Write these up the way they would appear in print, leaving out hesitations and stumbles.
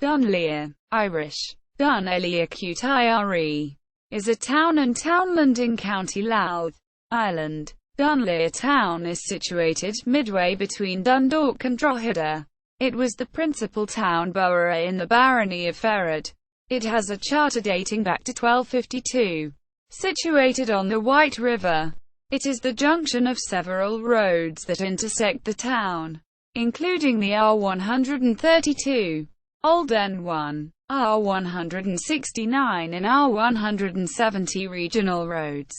Dunleer, Irish, Dún Léire, is a town and townland in County Louth, Ireland. Dunleer town is situated midway between Dundalk and Drogheda. It was the principal town borough in the Barony of Ferrard. It has a charter dating back to 1252. Situated on the White River, it is the junction of several roads that intersect the town, including the R132, Old N1, R169 and R170 regional roads.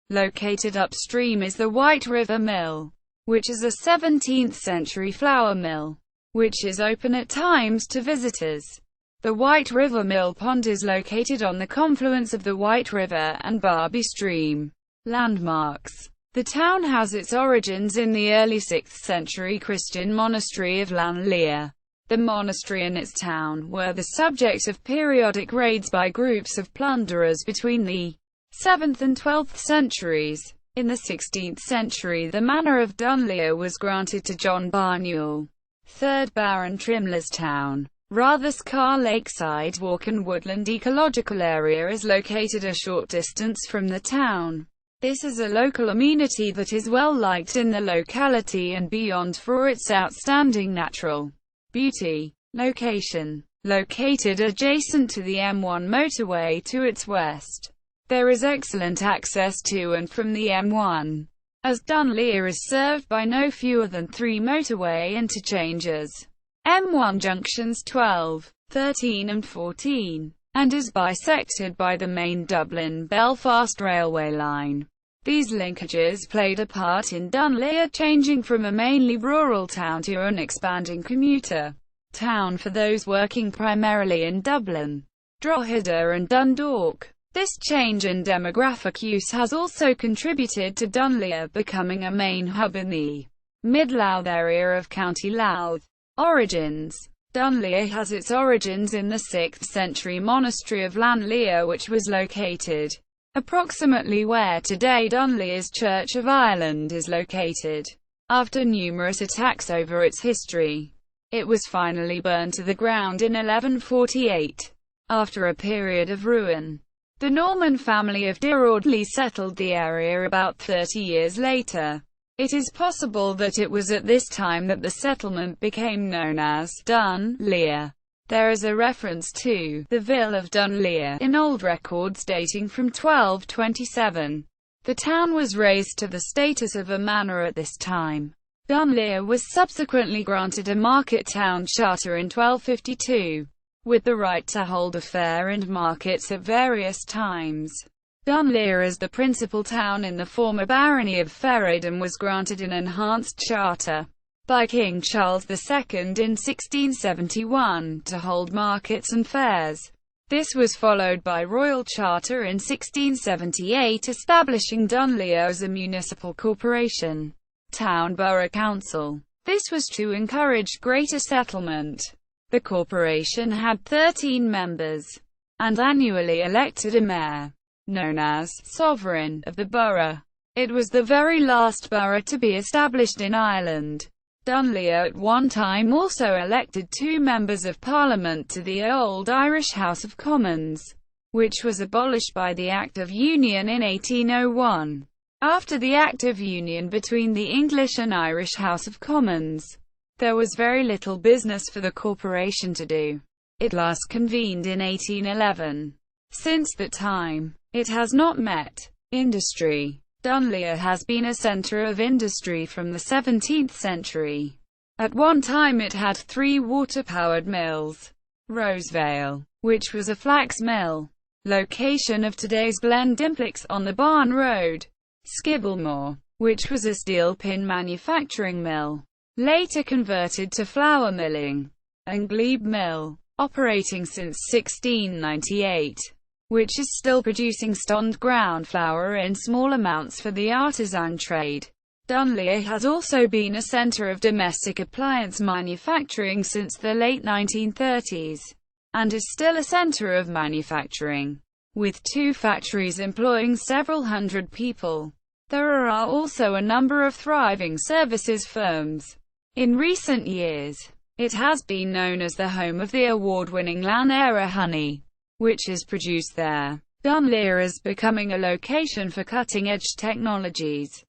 Located upstream is the White River Mill, which is a 17th-century flour mill, which is open at times to visitors. The White River Mill Pond is located on the confluence of the White River and Barby Stream. Landmarks. The town has its origins in the early 6th century Christian monastery of Dún Léire. The monastery and its town were the subject of periodic raids by groups of plunderers between the 7th and 12th centuries. In the 16th century the manor of Dunleer was granted to John Barnewall, 3rd Baron Trimler's town. Rathaskar Lakeside Walk and Woodland Ecological Area is located a short distance from the town. This is a local amenity that is well liked in the locality and beyond for its outstanding natural beauty. Location. Located adjacent to the M1 motorway to its west, there is excellent access to and from the M1, as Dunleer is served by no fewer than 3 motorway interchanges, M1 junctions 12, 13 and 14, and is bisected by the main Dublin-Belfast railway line. These linkages played a part in Dunleer changing from a mainly rural town to an expanding commuter town for those working primarily in Dublin, Drogheda and Dundalk. This change in demographic use has also contributed to Dunleer becoming a main hub in the Mid-Louth area of County Louth. Origins. Dunleer has its origins in the 6th century monastery of Dún Léire, which was located approximately where today Dunleer's Church of Ireland is located. After numerous attacks over its history, it was finally burned to the ground in 1148. After a period of ruin, the Norman family of Dún settled the area about 30 years later. It is possible that it was at this time that the settlement became known as Dún Léire. There is a reference to the Ville of Dunleer in old records dating from 1227. The town was raised to the status of a manor at this time. Dunleer was subsequently granted a market town charter in 1252, with the right to hold a fair and markets at various times. Dunleer is the principal town in the former Barony of Ferrard and was granted an enhanced charter by King Charles II in 1671 to hold markets and fairs. This was followed by Royal Charter in 1678 establishing Dunleer as a municipal corporation, Town Borough Council. This was to encourage greater settlement. The corporation had 13 members, and annually elected a mayor, known as Sovereign of the Borough. It was the very last borough to be established in Ireland. Dunleer at one time also elected 2 members of Parliament to the Old Irish House of Commons, which was abolished by the Act of Union in 1801. After the Act of Union between the English and Irish House of Commons, there was very little business for the corporation to do. It last convened in 1811. Since that time, it has not met. Industry. Dunleer has been a centre of industry from the 17th century. At one time it had 3 water-powered mills. Rosevale, which was a flax mill, location of today's Glendimplex on the Barn Road. Skibblemore, which was a steel pin manufacturing mill, later converted to flour milling. And Glebe Mill, operating since 1698. Which is still producing stoned ground flour in small amounts for the artisan trade. Dunleer has also been a centre of domestic appliance manufacturing since the late 1930s, and is still a centre of manufacturing, with 2 factories employing several hundred people. There are also a number of thriving services firms. In recent years, It has been known as the home of the award-winning Dún Léire honey, which is produced there. Dún Léire is becoming a location for cutting-edge technologies.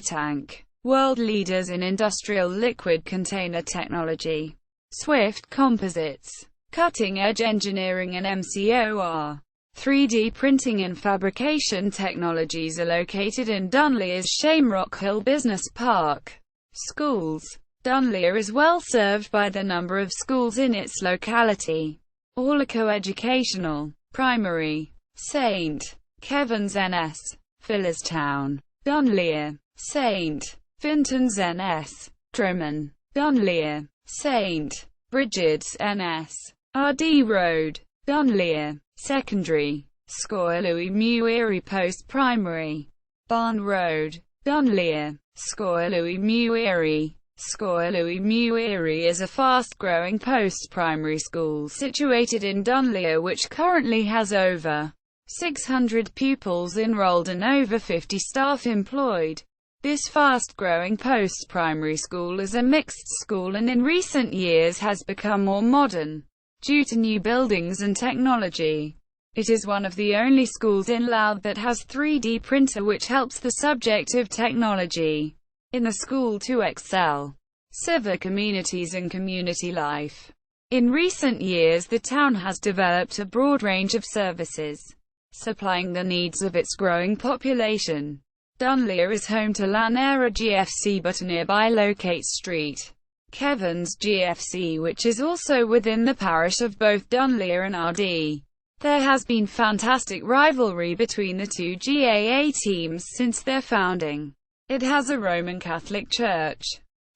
Tank, world leaders in industrial liquid container technology. Swift Composites, cutting-edge engineering and MCOR. 3D printing and fabrication technologies are located in Dunleer's Shamrock Hill Business Park. Schools. Dunleer is well served by the number of schools in its locality. All are co-educational. Primary. St. Kevin's NS. Phillistown. Dunleer. St. Finton's NS. Drummond. Dunleer. St. Bridget's NS. RD Road. Dunleer. Secondary. Scoil Louis Muiri Post-Primary. Barn Road. Dunleer. Scoil Louis Muiri. Scoil Louis Muiri is a fast-growing post-primary school situated in Dunleer which currently has over 600 pupils enrolled and over 50 staff employed. This fast-growing post-primary school is a mixed school and in recent years has become more modern due to new buildings and technology. It is one of the only schools in Louth that has 3D printer which helps the subject of technology in the school to excel. Civic amenities and community life. In recent years the town has developed a broad range of services, supplying the needs of its growing population. Dunleer is home to Dún Léire GFC but a nearby locate St. Kevin's GFC which is also within the parish of both Dunleer and RD. There has been fantastic rivalry between the two GAA teams since their founding. It has a Roman Catholic church,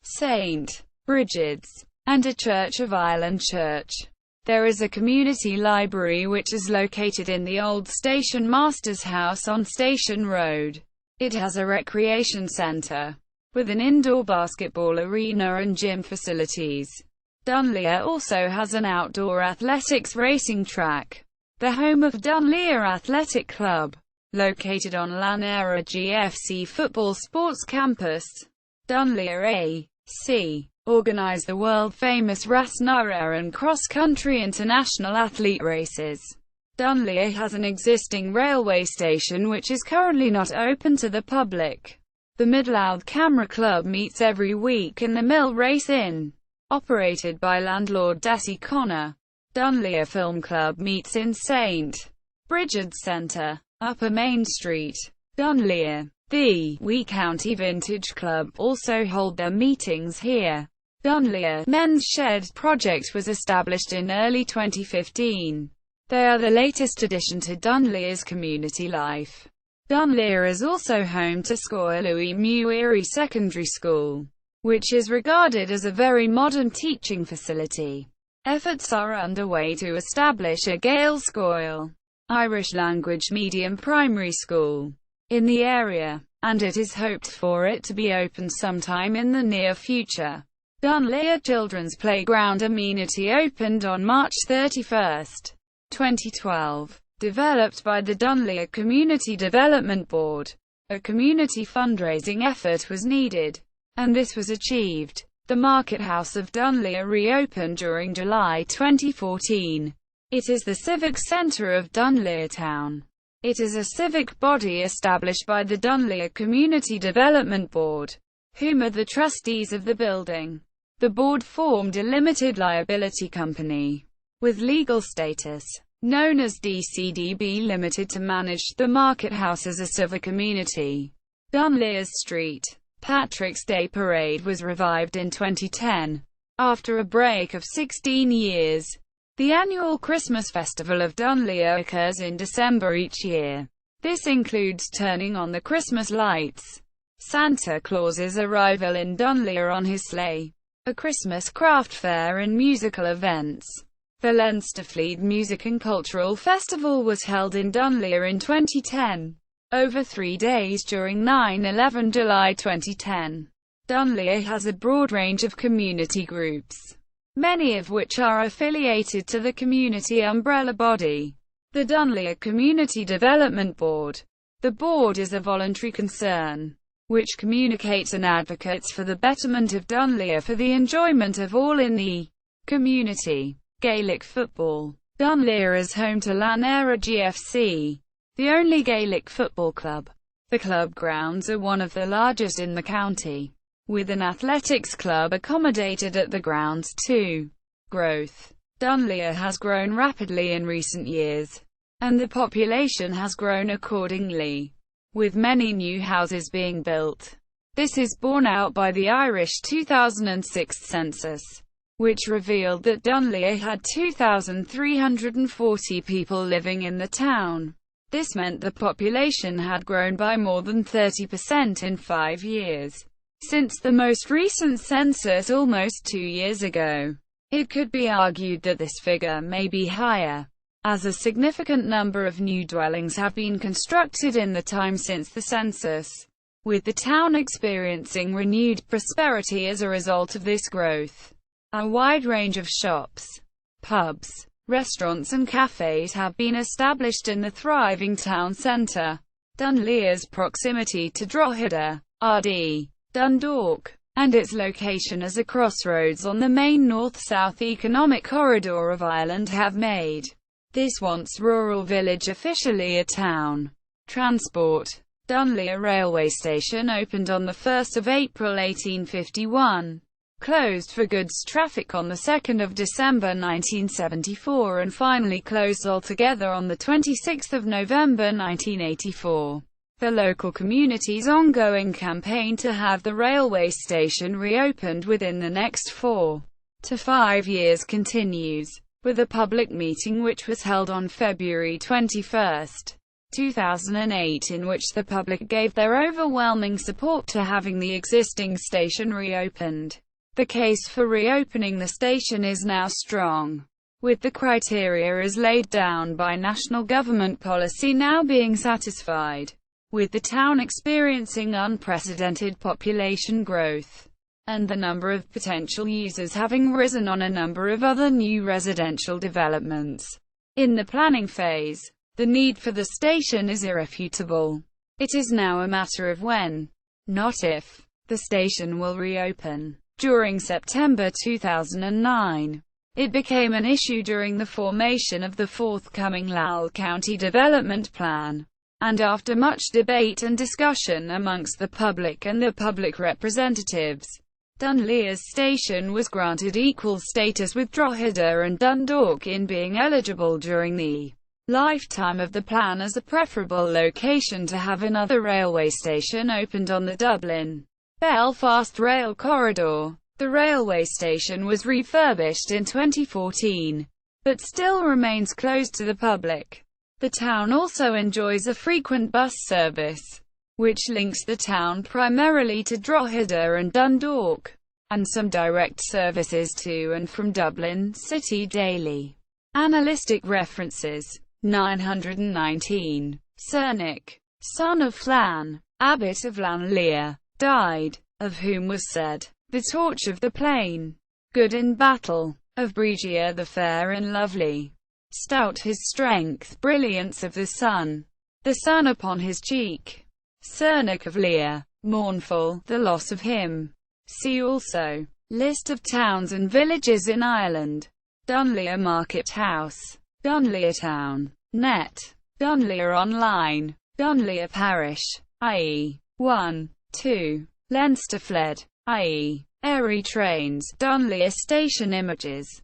St. Bridget's, and a Church of Ireland church. There is a community library which is located in the old station master's house on Station Road. It has a recreation centre, with an indoor basketball arena and gym facilities. Dunleer also has an outdoor athletics racing track, the home of Dunleer Athletic Club, located on Dún Léire GFC Football Sports Campus. Dunleer A.C. organise the world-famous R169 and cross-country international athlete races. Dunleer has an existing railway station which is currently not open to the public. The Mid-Louth Camera Club meets every week in the Mill Race Inn, operated by landlord Dassie Connor. Dunleer Film Club meets in St. Bridget's Centre, Upper Main Street, Dunleer. The We County Vintage Club also hold their meetings here. Dunleer Men's Shed project was established in early 2015. They are the latest addition to Dunleer's community life. Dunleer is also home to Scoil Louis Muiri Secondary School, which is regarded as a very modern teaching facility. Efforts are underway to establish a Gael Scoil Irish language medium primary school in the area, and it is hoped for it to be opened sometime in the near future. Dunleer Children's Playground amenity opened on March 31, 2012. Developed by the Dunleer Community Development Board. A community fundraising effort was needed, and this was achieved. The Market House of Dunleer reopened during July 2014. It is the civic centre of Dunleer Town. It is a civic body established by the Dunleer Community Development Board, whom are the trustees of the building. The board formed a limited liability company, with legal status, known as DCDB Limited to manage the Market House as a civic amenity. Dunleer's Street Patrick's Day Parade was revived in 2010, after a break of 16 years. The annual Christmas Festival of Dunleer occurs in December each year. This includes turning on the Christmas lights, Santa Claus's arrival in Dunleer on his sleigh, a Christmas craft fair and musical events. The Leinsterfleet Music and Cultural Festival was held in Dunleer in 2010, over 3 days during 9/11 July 2010. Dunleer has a broad range of community groups, many of which are affiliated to the community umbrella body, the Dunleer Community Development Board. The board is a voluntary concern, which communicates and advocates for the betterment of Dunleer for the enjoyment of all in the community. Gaelic football. Dunleer is home to Dunleire GFC, the only Gaelic football club. The club grounds are one of the largest in the county, with an athletics club accommodated at the grounds too. Growth. Dunleer has grown rapidly in recent years, and the population has grown accordingly, with many new houses being built. This is borne out by the Irish 2006 census, which revealed that Dunleer had 2,340 people living in the town. This meant the population had grown by more than 30% in 5 years, since the most recent census almost 2 years ago. It could be argued that this figure may be higher, as a significant number of new dwellings have been constructed in the time since the census, with the town experiencing renewed prosperity as a result of this growth. A wide range of shops, pubs, restaurants and cafes have been established in the thriving town centre. Dunleer's proximity to Drogheda, RD, Dundalk, and its location as a crossroads on the main north-south economic corridor of Ireland have made this once rural village officially a town. Transport. Dunleer railway station opened on 1 April 1851. Closed for goods traffic on 2 December 1974 and finally closed altogether on 26 November 1984. The local community's ongoing campaign to have the railway station reopened within the next 4 to 5 years continues, with a public meeting which was held on February 21, 2008 in which the public gave their overwhelming support to having the existing station reopened. The case for reopening the station is now strong, with the criteria as laid down by national government policy now being satisfied, with the town experiencing unprecedented population growth, and the number of potential users having risen on a number of other new residential developments. In the planning phase, the need for the station is irrefutable. It is now a matter of when, not if, the station will reopen. During September 2009, it became an issue during the formation of the forthcoming Louth County Development Plan, and after much debate and discussion amongst the public and the public representatives, Dunleer's station was granted equal status with Drogheda and Dundalk in being eligible during the lifetime of the plan as a preferable location to have another railway station opened on the Dublin-Belfast rail corridor. The railway station was refurbished in 2014, but still remains closed to the public. The town also enjoys a frequent bus service, which links the town primarily to Drogheda and Dundalk, and some direct services to and from Dublin City daily. Analytic references. 919. Cernic, son of Flan, abbot of Dunleer, died, of whom was said, the torch of the plain, good in battle, of Bregia the fair and lovely, stout his strength, brilliance of the sun upon his cheek. Cernic of Lear, mournful, the loss of him. See also, list of towns and villages in Ireland. Dunleer Market House. Dunleer Town. Net. Dunleer Online. Dunleer Parish, i.e. 1. 2. Leinster Fled, i.e. Airy Trains. Dunleer Station Images.